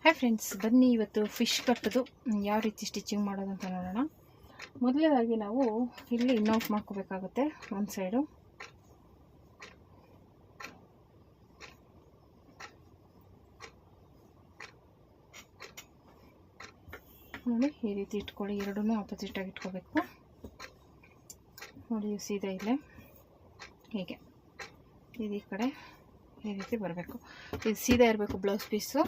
Hi friends, ಬನ್ನಿ ಇವತ್ತು fish ಕಟ್ಟೋದು ಯಾವ ರೀತಿ ಸ್ಟಿಚಿಂಗ್ ಮಾಡೋದು ಅಂತ ನೋಡೋಣ. ಮೊದಲನೇದಾಗಿ ನಾವು ಇಲ್ಲಿ ಇನ್ನೌಟ್ ಮಾಡ್ಕೋಬೇಕಾಗುತ್ತೆ. ಒಂದು ಸೈಡು ನೋಡಿ ಈ ರೀತಿ ಇಟ್ಕೊಳ್ಳಿ. ಎರಡೂ ಆಪೋಸಿಟಾಗಿ ಇಟ್ಕೋಬೇಕು. ನೋಡಿ ಸೀದಾ ಇಲ್ಲೇ ಹೀಗೆ ಈ ಕಡೆ ಈ ರೀತಿ ಬರಬೇಕು. ಇದು ಸೀದಾ ಇರಬೇಕು ಬ್ಲೌಸ್ ಪೀಸು.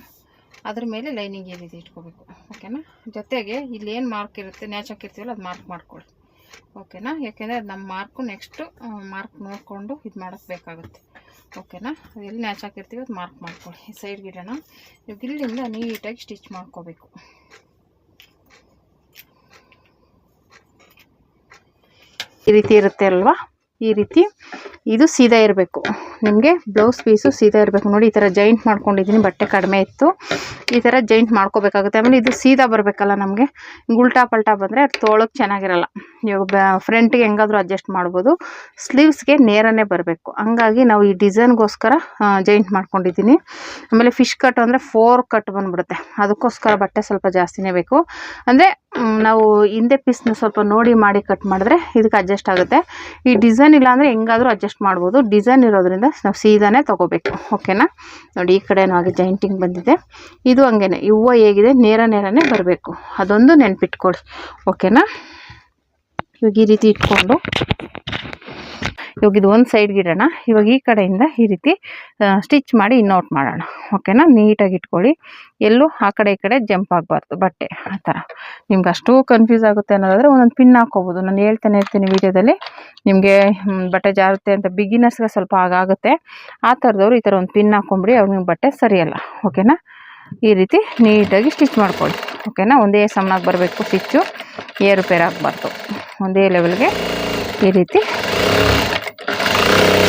ಅದ್ರ ಮೇಲೆ ಲೈನಿಂಗ್ ಈ ರೀತಿ ಇಟ್ಕೋಬೇಕು. ಓಕೆನಾ. ಜೊತೆಗೆ ಇಲ್ಲಿ ಏನು ಮಾರ್ಕ್ ಇರುತ್ತೆ, ನ್ಯಾಚ್ ಹಾಕಿರ್ತೀವಲ್ಲ ಅದು ಮಾರ್ಕ್ ಮಾಡ್ಕೊಳ್ಳಿ. ಓಕೆನಾ. ಯಾಕೆಂದರೆ ಅದು ನಮ್ಮ ಮಾರ್ಕು ನೆಕ್ಸ್ಟು ಮಾರ್ಕ್ ನೋಡಿಕೊಂಡು ಇದು ಮಾಡೋಕ್ಕೆ ಬೇಕಾಗುತ್ತೆ. ಓಕೆನಾ. ಅದು ಎಲ್ಲಿ ನ್ಯಾಚ್ ಹಾಕಿರ್ತೀವಿ ಅದು ಮಾರ್ಕ್ ಮಾಡ್ಕೊಳ್ಳಿ. ಈ ಸೈಡ್ಗೆ ಇಡೋಣ. ಇವಾಗ ಇಲ್ಲಿಂದ ನೀಟಾಗಿ ಸ್ಟಿಚ್ ಮಾಡ್ಕೋಬೇಕು. ಈ ರೀತಿ ಇರುತ್ತೆ ಅಲ್ವಾ, ಈ ರೀತಿ ಇದು ಸೀದಾ ಇರಬೇಕು. ನಿಮಗೆ ಬ್ಲೌಸ್ ಪೀಸು ಸೀದಾ ಇರಬೇಕು. ನೋಡಿ ಈ ಥರ ಜೈಂಟ್ ಮಾಡ್ಕೊಂಡಿದ್ದೀನಿ, ಬಟ್ಟೆ ಕಡಿಮೆ ಇತ್ತು, ಈ ಥರ ಜೈಂಟ್ ಮಾಡ್ಕೋಬೇಕಾಗುತ್ತೆ. ಆಮೇಲೆ ಇದು ಸೀದಾ ಬರಬೇಕಲ್ಲ, ನಮಗೆ ಉಲ್ಟಾ ಪಲ್ಟಾ ಬಂದರೆ ಅದು ತೊಳಕ್ಕೆ ಚೆನ್ನಾಗಿರಲ್ಲ. ಇವಾಗ ಫ್ರಂಟ್ಗೆ ಹೆಂಗಾದರೂ ಅಡ್ಜಸ್ಟ್ ಮಾಡ್ಬೋದು, ಸ್ಲೀವ್ಸ್ಗೆ ನೇರನೇ ಬರಬೇಕು. ಹಂಗಾಗಿ ನಾವು ಈ ಡಿಸೈನ್ಗೋಸ್ಕರ ಜೈಂಟ್ ಮಾಡ್ಕೊಂಡಿದ್ದೀನಿ. ಆಮೇಲೆ ಫಿಶ್ ಕಟ್ ಅಂದರೆ 4 ಕಟ್ ಬಂದುಬಿಡುತ್ತೆ, ಅದಕ್ಕೋಸ್ಕರ ಬಟ್ಟೆ ಸ್ವಲ್ಪ ಜಾಸ್ತಿನೇ ಬೇಕು. ಅಂದರೆ ನಾವು ಹಿಂದೆ ಪೀಸ್ನ ಸ್ವಲ್ಪ ನೋಡಿ ಮಾಡಿ ಕಟ್ ಮಾಡಿದ್ರೆ ಇದಕ್ಕೆ ಅಡ್ಜಸ್ಟ್ ಆಗುತ್ತೆ. ಈ ಡಿಸೈನ್ ಇಲ್ಲ ಅಂದರೆ ಹೆಂಗಾದರೂ ಅಡ್ಜಸ್ಟ್ ಮಾಡ್ಬೋದು. ಡಿಸೈನ್ ಇರೋದ್ರಿಂದ ನಾವು ಸೀದಾನೇ ತೊಗೋಬೇಕು. ಓಕೆನಾ. ನೋಡಿ ಈ ಕಡೆನೂ ಹಾಗೆ ಜೈಂಟಿಂಗ್ ಬಂದಿದೆ. ಇದು ಹಂಗೇನೆ, ಈ ಹೂವು ಹೇಗಿದೆ ನೇರನೇ ಬರಬೇಕು, ಅದೊಂದು ನೆನ್ಪಿಟ್ಕೊಳ್ಳಿ. ಓಕೆನಾ. ಇವಾಗ ಈ ರೀತಿ ಇಟ್ಕೊಂಡು ಇವಾಗ ಇದು ಒಂದು ಸೈಡ್ಗೆ ಇಡೋಣ. ಇವಾಗ ಈ ಕಡೆಯಿಂದ ಈ ರೀತಿ ಸ್ಟಿಚ್ ಮಾಡಿ ಇನ್ನೌಟ್ ಮಾಡೋಣ. ಓಕೆನಾ. ನೀಟಾಗಿ ಇಟ್ಕೊಳ್ಳಿ. ಎಲ್ಲೂ ಆ ಕಡೆ ಈ ಕಡೆ ಜಂಪ್ ಆಗಬಾರ್ದು ಬಟ್ಟೆ. ಆ ಥರ ನಿಮ್ಗೆ ಅಷ್ಟು ಕನ್ಫ್ಯೂಸ್ ಆಗುತ್ತೆ ಅನ್ನೋದಾದರೆ ಒಂದೊಂದು ಪಿನ್ ಹಾಕ್ಕೋಬೋದು. ನಾನು ಹೇಳ್ತಾನೆ ಇರ್ತೀನಿ ವೀಡಿಯೋದಲ್ಲಿ, ನಿಮಗೆ ಬಟ್ಟೆ ಜಾರುತ್ತೆ ಅಂತ ಬಿಗಿನರ್ಸ್ಗೆ ಸ್ವಲ್ಪ ಆಗುತ್ತೆ. ಆ ಥರದವ್ರು ಈ ಥರ ಒಂದು ಪಿನ್ ಹಾಕ್ಕೊಂಬಿಡಿ, ಅವ್ರಿಗೆ ನಿಮ್ಗೆ ಬಟ್ಟೆ ಸರಿಯಲ್ಲ. ಓಕೆನಾ. ಈ ರೀತಿ ನೀಟಾಗಿ ಸ್ಟಿಚ್ ಮಾಡ್ಕೊಳ್ಳಿ. ಓಕೆನಾ. ಒಂದೇ ಸಮನಾಗಿ ಬರಬೇಕು ಸ್ಟಿಚ್ಚು, ಏರುಪೇರು ಆಗಬಾರ್ದು. ಒಂದೇ ಲೆವೆಲ್ಗೆ ಈ ರೀತಿ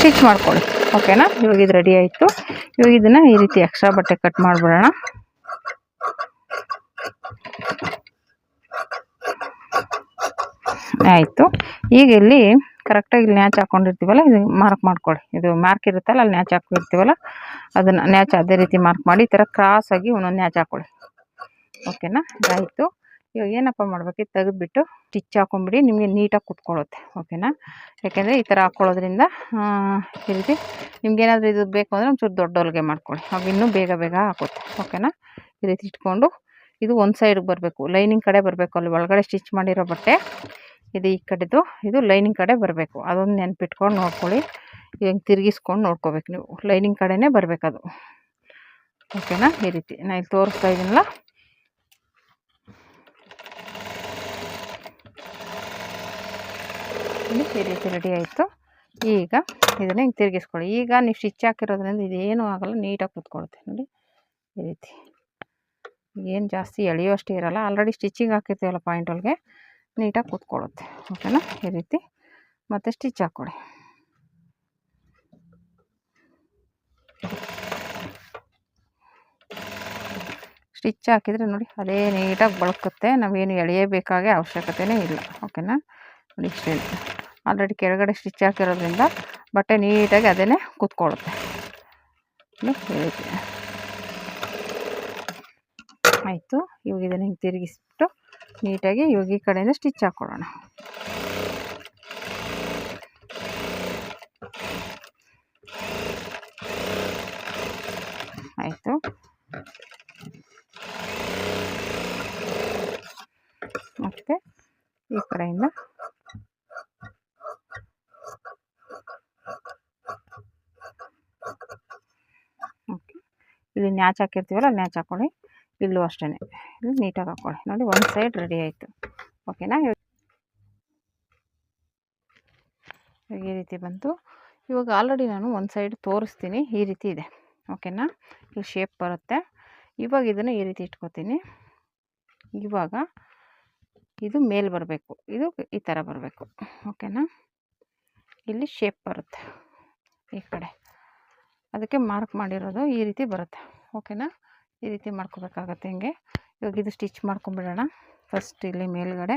ಸ್ಟಿಚ್ ಮಾಡ್ಕೊಳ್ಳಿ. ಓಕೆನಾ. ಇವಾಗ ಇದು ರೆಡಿ ಆಯಿತು. ಇವಾಗ ಇದನ್ನು ಈ ರೀತಿ ಎಕ್ಸ್ಟ್ರಾ ಬಟ್ಟೆ ಕಟ್ ಮಾಡಿಬಿಡೋಣ. ಆಯಿತು. ಈಗ ಇಲ್ಲಿ ಕರೆಕ್ಟಾಗಿ ಇಲ್ಲಿ ನ್ಯಾಚ್ ಹಾಕ್ಕೊಂಡಿರ್ತೀವಲ್ಲ, ಇದು ಮಾರ್ಕ್ ಮಾಡ್ಕೊಳ್ಳಿ. ಇದು ಮಾರ್ಕ್ ಇರುತ್ತಲ್ಲ, ಅಲ್ಲಿ ನ್ಯಾಚ್ ಹಾಕಿರ್ತೀವಲ್ಲ ಅದನ್ನು ನ್ಯಾಚ್ ಅದೇ ರೀತಿ ಮಾರ್ಕ್ ಮಾಡಿ ಈ ಥರ ಕ್ರಾಸಾಗಿ ಒಂದೊಂದು ನ್ಯಾಚ್ ಹಾಕ್ಕೊಳ್ಳಿ. ಓಕೆನಾ. ಇದಾಯಿತು. ಇವಾಗ ಏನಪ್ಪ ಮಾಡಬೇಕು, ಇದು ತೆಗೆದುಬಿಟ್ಟು ಸ್ಟಿಚ್ ಹಾಕೊಂಬಿಡಿ, ನಿಮಗೆ ನೀಟಾಗಿ ಕುತ್ಕೊಳ್ಳುತ್ತೆ. ಓಕೆನಾ. ಯಾಕೆಂದರೆ ಈ ಥರ ಹಾಕ್ಕೊಳ್ಳೋದ್ರಿಂದ ಈ ರೀತಿ ನಿಮ್ಗೇನಾದರೂ ಇದು ಬೇಕು ಅಂದರೆ ಒಂಚೂರು ದೊಡ್ಡ ಹೊಲಿಗೆ ಮಾಡ್ಕೊಳ್ಳಿ, ಅವಾಗ ಇನ್ನೂ ಬೇಗ ಹಾಕುತ್ತೆ. ಓಕೆನಾ. ಈ ರೀತಿ ಇಟ್ಕೊಂಡು ಇದು ಒಂದು ಸೈಡ್ಗೆ ಬರಬೇಕು, ಲೈನಿಂಗ್ ಕಡೆ ಬರಬೇಕು. ಅಲ್ಲಿ ಒಳಗಡೆ ಸ್ಟಿಚ್ ಮಾಡಿರೋ ಬಟ್ಟೆ ಇದು ಈ ಕಡೆದು, ಇದು ಲೈನಿಂಗ್ ಕಡೆ ಬರಬೇಕು. ಅದೊಂದು ನೆನ್ಪಿಟ್ಕೊಂಡು ನೋಡ್ಕೊಳ್ಳಿ. ಹಿಂಗೆ ತಿರುಗಿಸ್ಕೊಂಡು ನೋಡ್ಕೋಬೇಕು ನೀವು, ಲೈನಿಂಗ್ ಕಡೆನೇ ಬರಬೇಕದು. ಓಕೆನಾ. ಈ ರೀತಿ ನಾನು ಇಲ್ಲಿ ತೋರಿಸ್ತಾ ಇದ್ದೀನಲ್ಲ, ಈ ರೀತಿ ರೆಡಿ ಆಯಿತು. ಈಗ ಇದನ್ನು ಹಿಂಗೆ ತಿರುಗಿಸ್ಕೊಳ್ಳಿ. ಈಗ ನೀವು ಸ್ಟಿಚ್ ಹಾಕಿರೋದ್ರಿಂದ ಇದೇನೂ ಆಗೋಲ್ಲ, ನೀಟಾಗಿ ಕೂತ್ಕೊಳ್ಳುತ್ತೆ. ನೋಡಿ ಈ ರೀತಿ ಏನು ಜಾಸ್ತಿ ಎಳೆಯೋಷ್ಟೇ ಇರೋಲ್ಲ, ಆಲ್ರೆಡಿ ಸ್ಟಿಚಿಂಗ್ ಹಾಕಿರ್ತೀವಲ್ಲ ಪಾಯಿಂಟ್ ಒಳಗೆ, ನೀಟಾಗಿ ಕೂತ್ಕೊಳ್ಳುತ್ತೆ. ಓಕೆನಾ. ಈ ರೀತಿ ಮತ್ತೆ ಸ್ಟಿಚ್ ಹಾಕ್ಕೊಳ್ಳಿ. ಸ್ಟಿಚ್ ಹಾಕಿದರೆ ನೋಡಿ ಅದೇ ನೀಟಾಗಿ ಬಳಕುತ್ತೆ, ನಾವೇನು ಎಳೆಯಬೇಕಾಗೆ ಅವಶ್ಯಕತೆಯೇ ಇಲ್ಲ. ಓಕೆನಾ. ನೋಡಿ ಇಷ್ಟೇ, ಆಲ್ರೆಡಿ ಕೆಳಗಡೆ ಸ್ಟಿಚ್ ಹಾಕಿರೋದ್ರಿಂದ ಬಟ್ಟೆ ನೀಟಾಗಿ ಅದೇ ಕೂತ್ಕೊಳ್ಳುತ್ತೆ. ಈ ರೀತಿ ಆಯಿತು. ಇವಾಗ ಇದನ್ನು ಹಿಂಗೆ ತಿರುಗಿಸ್ಬಿಟ್ಟು ನೀಟಾಗಿ ಇವಾಗ ಈ ಕಡೆಯಿಂದ ಸ್ಟಿಚ್ ಹಾಕ್ಕೊಳ್ಳೋಣ. ಆಯಿತು. ಮತ್ತು ಈ ಕಡೆಯಿಂದ ಓಕೆ, ಇಲ್ಲಿ ನ್ಯಾಚ್ ಹಾಕಿರ್ತೀವಲ್ಲ ನ್ಯಾಚ್ ಹಾಕ್ಕೊಳ್ಳಿ. ಇಲ್ಲೂ ಅಷ್ಟೇ, ಇಲ್ಲಿ ನೀಟಾಗಿ ಹಾಕ್ಕೊಳ್ಳಿ. ನೋಡಿ ಒಂದು ಸೈಡ್ ರೆಡಿ ಆಯಿತು. ಓಕೆನಾ. ಈ ರೀತಿ ಬಂತು. ಇವಾಗ ಆಲ್ರೆಡಿ ನಾನು ಒಂದು ಸೈಡ್ ತೋರಿಸ್ತೀನಿ, ಈ ರೀತಿ ಇದೆ. ಓಕೆನಾ. ಇಲ್ಲಿ ಶೇಪ್ ಬರುತ್ತೆ. ಇವಾಗ ಇದನ್ನು ಈ ರೀತಿ ಇಟ್ಕೋತೀನಿ. ಇವಾಗ ಇದು ಮೇಲೆ ಬರಬೇಕು, ಇದು ಈ ಥರ ಬರಬೇಕು. ಓಕೆನಾ. ಇಲ್ಲಿ ಶೇಪ್ ಬರುತ್ತೆ ಈ ಕಡೆ, ಅದಕ್ಕೆ ಮಾರ್ಕ್ ಮಾಡಿರೋದು ಈ ರೀತಿ ಬರುತ್ತೆ. ಓಕೆನಾ. ಈ ರೀತಿ ಮಾಡ್ಕೋಬೇಕಾಗತ್ತೆ ಹಿಂಗೆ. ಇವಾಗ ಇದು ಸ್ಟಿಚ್ ಮಾಡ್ಕೊಂಬಿಡೋಣ. ಫಸ್ಟ್ ಇಲ್ಲಿ ಮೇಲ್ಗಡೆ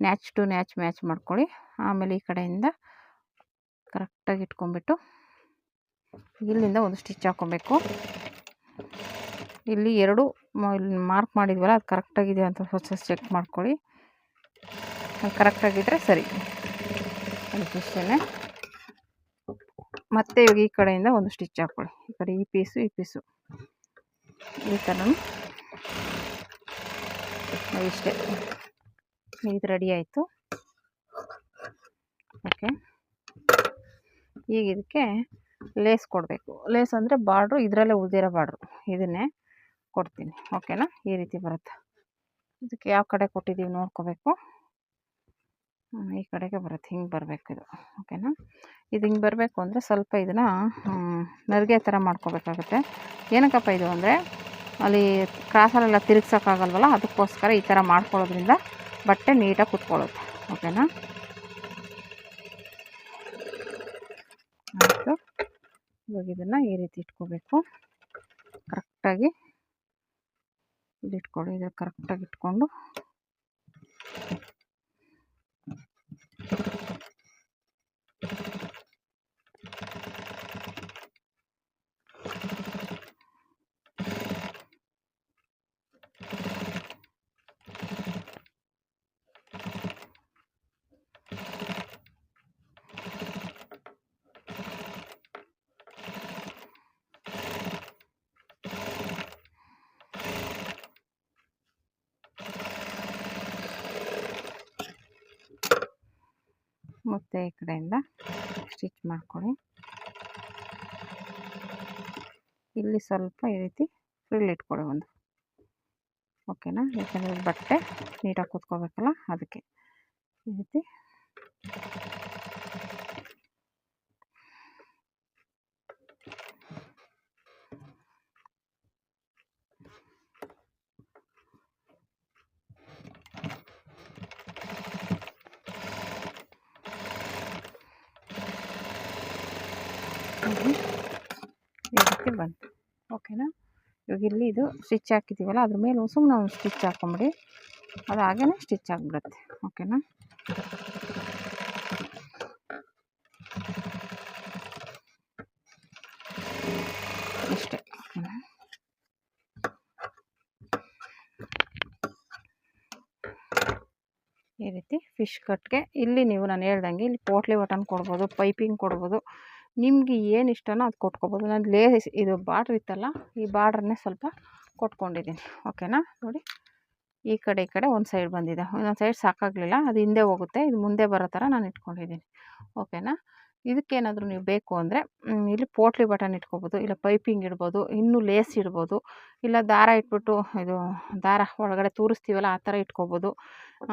ನ್ಯಾಚ್ ಟು ನ್ಯಾಚ್ ಮ್ಯಾಚ್ ಮಾಡ್ಕೊಳ್ಳಿ. ಆಮೇಲೆ ಈ ಕಡೆಯಿಂದ ಕರೆಕ್ಟಾಗಿ ಇಟ್ಕೊಂಡ್ಬಿಟ್ಟು ಇಲ್ಲಿಂದ ಒಂದು ಸ್ಟಿಚ್ ಹಾಕ್ಕೊಬೇಕು. ಇಲ್ಲಿ 2 ಇಲ್ಲಿ ಮಾರ್ಕ್ ಮಾಡಿದ್ವಲ್ಲ ಅದು ಕರೆಕ್ಟಾಗಿದೆ ಅಂತ ಸ್ವಲ್ಪ ಚೆಕ್ ಮಾಡ್ಕೊಳ್ಳಿ. ಕರೆಕ್ಟಾಗಿದ್ದರೆ ಸರಿ. ಅದಕ್ಕಿಷ್ಟೇ. ಮತ್ತು ಇವಾಗ ಈ ಕಡೆಯಿಂದ ಒಂದು ಸ್ಟಿಚ್ ಹಾಕ್ಕೊಳ್ಳಿ. ಈ ಕಡೆ ಈ ಪೀಸು ಈ ಥರ ಇಷ್ಟೇ. ಇದು ರೆಡಿ ಆಯಿತು. ಓಕೆ, ಈಗ ಇದಕ್ಕೆ ಲೇಸ್ ಕೊಡಬೇಕು. ಲೇಸ್ ಅಂದರೆ ಬಾರ್ಡ್ರು ಇದರಲ್ಲೇ ಉಳಿದಿರೋ ಬಾರ್ಡ್ರು ಇದನ್ನೇ ಕೊಡ್ತೀನಿ. ಓಕೆನಾ, ಈ ರೀತಿ ಬರುತ್ತೆ. ಇದಕ್ಕೆ ಯಾವ ಕಡೆ ಕೊಟ್ಟಿದ್ದೀವಿ ನೋಡ್ಕೋಬೇಕು. ಈ ಕಡೆಗೆ ಬರುತ್ತೆ, ಹಿಂಗೆ ಬರಬೇಕು ಇದು. ಓಕೆನಾ, ಇದು ಹಿಂಗೆ ಬರಬೇಕು ಅಂದರೆ ಸ್ವಲ್ಪ ಇದನ್ನು ನರಿಗೆ ಥರ ಮಾಡ್ಕೋಬೇಕಾಗುತ್ತೆ. ಏನಕ್ಕಪ್ಪ ಇದು ಅಂದರೆ ಅಲ್ಲಿ ಕ್ರಾಸಲ್ಲೆಲ್ಲ ತಿರುಗ್ಸೋಕ್ಕಾಗಲ್ವಲ್ಲ, ಅದಕ್ಕೋಸ್ಕರ ಈ ಥರ ಮಾಡ್ಕೊಳ್ಳೋದ್ರಿಂದ ಬಟ್ಟೆ ನೀಟಾಗಿ ಕುತ್ಕೊಳ್ಳುತ್ತೆ. ಓಕೆನಾ, ಆಯಿತು. ಇವಾಗ ಇದನ್ನು ಈ ರೀತಿ ಇಟ್ಕೋಬೇಕು. ಕರೆಕ್ಟಾಗಿ ಇಲ್ಲಿ ಇಟ್ಕೊಳ್ಳಿ. ಇದು ಕರೆಕ್ಟಾಗಿ ಇಟ್ಕೊಂಡು ಮತ್ತೆ ಈ ಕಡೆಯಿಂದ ಸ್ಟಿಚ್ ಮಾಡ್ಕೊಳ್ಳಿ. ಇಲ್ಲಿ ಸ್ವಲ್ಪ ಈ ರೀತಿ ಫ್ರಿಲ್ ಇಟ್ಕೊಳ್ಳಿ ಒಂದು. ಓಕೆನಾ, ಯಾಕೆಂದರೆ ಬಟ್ಟೆ ನೀಟಾಗಿ ಕೂತ್ಕೋಬೇಕಲ್ಲ, ಅದಕ್ಕೆ ಈ ರೀತಿ ಬಂತು. ಓಕೆನಾ, ಇವಾಗ ಇಲ್ಲಿ ಇದು ಸ್ಟಿಚ್ ಹಾಕಿದ್ದೀವಲ್ಲ, ಅದ್ರ ಮೇಲೆ ಸುಮ್ಮನೆ ಒಂದು ಸ್ಟಿಚ್ ಹಾಕೊಂಬಿಡಿ. ಅದು ಹಾಗೇ ಸ್ಟಿಚ್ ಆಗಿಬಿಡುತ್ತೆ. ಓಕೆನಾ, ಇಷ್ಟೇ. ಓಕೆನಾ, ಈ ರೀತಿ ಫಿಶ್ ಕಟ್ಗೆ ಇಲ್ಲಿ ನೀವು ನಾನು ಹೇಳ್ದಂಗೆ ಇಲ್ಲಿ ಪೋಟ್ಲಿ ಬಟನ್ ಕೊಡ್ಬೋದು, ಪೈಪಿಂಗ್ ಕೊಡ್ಬೋದು, ನಿಮಗೆ ಏನು ಇಷ್ಟನೋ ಅದು ಕೊಟ್ಕೋಬೋದು. ನಾನು ಲೇಸ್ ಇದು ಬಾರ್ಡ್ರ್ ಇತ್ತಲ್ಲ, ಈ ಬಾರ್ಡ್ರನ್ನೇ ಸ್ವಲ್ಪ ಕೊಟ್ಕೊಂಡಿದ್ದೀನಿ. ಓಕೆನಾ, ನೋಡಿ ಈ ಕಡೆ ಒಂದು ಸೈಡ್ ಬಂದಿದೆ, ಇನ್ನೊಂದು ಸೈಡ್ ಸಾಕಾಗಲಿಲ್ಲ, ಅದು ಹಿಂದೆ ಹೋಗುತ್ತೆ, ಇದು ಮುಂದೆ ಬರೋ ಥರ ನಾನು ಇಟ್ಕೊಂಡಿದ್ದೀನಿ. ಓಕೆನಾ, ಇದಕ್ಕೇನಾದರೂ ನೀವು ಬೇಕು ಅಂದರೆ ಇಲ್ಲಿ ಪೋಟ್ಲಿ ಬಟನ್ ಇಟ್ಕೋಬೋದು, ಇಲ್ಲ ಪೈಪಿಂಗ್ ಇಡ್ಬೋದು, ಇನ್ನೂ ಲೇಸ್ ಇಡ್ಬೋದು, ಇಲ್ಲ ದಾರ ಇಟ್ಬಿಟ್ಟು ಇದು ದಾರ ಒಳಗಡೆ ತೂರಿಸ್ತೀವಲ್ಲ ಆ ಥರ ಇಟ್ಕೋಬೋದು.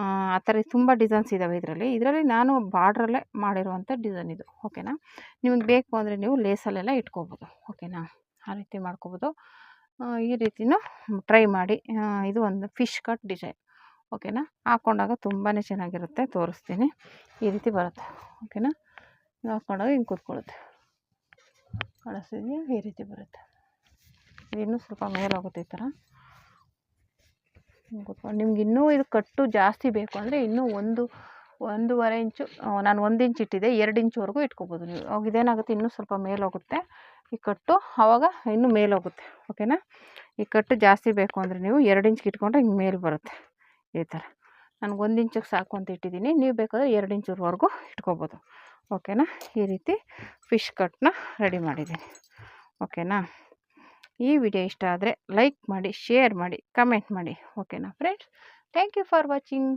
ಆ ಥರ ತುಂಬ ಡಿಸೈನ್ಸ್ ಇದ್ದಾವೆ ಇದರಲ್ಲಿ ನಾನು ಬಾರ್ಡ್ರಲ್ಲೇ ಮಾಡಿರುವಂಥ ಡಿಸೈನ್ ಇದು. ಓಕೆನಾ, ನಿಮಗೆ ಬೇಕು ಅಂದರೆ ನೀವು ಲೇಸಲ್ಲೆಲ್ಲ ಇಟ್ಕೋಬೋದು. ಓಕೆನಾ, ಆ ರೀತಿ ಮಾಡ್ಕೋಬೋದು. ಈ ರೀತಿನೂ ಟ್ರೈ ಮಾಡಿ. ಇದು ಒಂದು ಫಿಶ್ ಕಟ್ ಡಿಸೈನ್. ಓಕೆನಾ, ಹಾಕ್ಕೊಂಡಾಗ ತುಂಬಾ ಚೆನ್ನಾಗಿರುತ್ತೆ. ತೋರಿಸ್ತೀನಿ, ಈ ರೀತಿ ಬರುತ್ತೆ. ಓಕೆನಾ, ಹಾಕ್ಕೊಂಡಾಗ ಹಿಂಗೆ ಕೂತ್ಕೊಳ್ಳುತ್ತೆ, ಕಾಣಿಸ್ತಿದೆಯಾ? ಈ ರೀತಿ ಬರುತ್ತೆ. ಇನ್ನೂ ಸ್ವಲ್ಪ ಮೇಲೆ ಹೋಗುತ್ತೆ ಈ ಥರ ಕೂತ್ಕೊಂಡು. ನಿಮ್ಗೆ ಇನ್ನೂ ಇದು ಕಟ್ಟು ಜಾಸ್ತಿ ಬೇಕು ಅಂದರೆ ಇನ್ನೂ 1.5 ಇಂಚು, ನಾನು 1 ಇಂಚ್ ಇಟ್ಟಿದ್ದೆ, 2 ಇಂಚ್ವರೆಗೂ ಇಟ್ಕೋಬೋದು ನೀವು. ಅವಾಗ ಇದೇನಾಗುತ್ತೆ, ಇನ್ನೂ ಸ್ವಲ್ಪ ಮೇಲೆ ಹೋಗುತ್ತೆ ಈ ಕಟ್ಟು, ಆವಾಗ ಇನ್ನೂ ಮೇಲೆ ಹೋಗುತ್ತೆ. ಓಕೆನಾ, ಈ ಕಟ್ಟು ಜಾಸ್ತಿ ಬೇಕು ಅಂದರೆ ನೀವು 2 ಇಂಚ್ಗೆ ಇಟ್ಕೊಂಡ್ರೆ ಹಿಂಗೆ ಮೇಲೆ ಬರುತ್ತೆ ಈ ಥರ. ನನಗೆ 1 ಇಂಚಿಗೆ ಸಾಕು ಅಂತ ಇಟ್ಟಿದ್ದೀನಿ, ನೀವು ಬೇಕಾದರೆ 2 ಇಂಚ್ವರೆಗೂ ಇಟ್ಕೋಬೋದು. ಓಕೆನಾ, ಈ ರೀತಿ ಫಿಶ್ ಕಟ್ನ ರೆಡಿ ಮಾಡಿದ್ದೀನಿ. ಓಕೆನಾ, ಈ ವಿಡಿಯೋ ಇಷ್ಟ ಆದರೆ ಲೈಕ್ ಮಾಡಿ, ಶೇರ್ ಮಾಡಿ, ಕಮೆಂಟ್ ಮಾಡಿ. ಓಕೆನಾ friends, thank you for watching.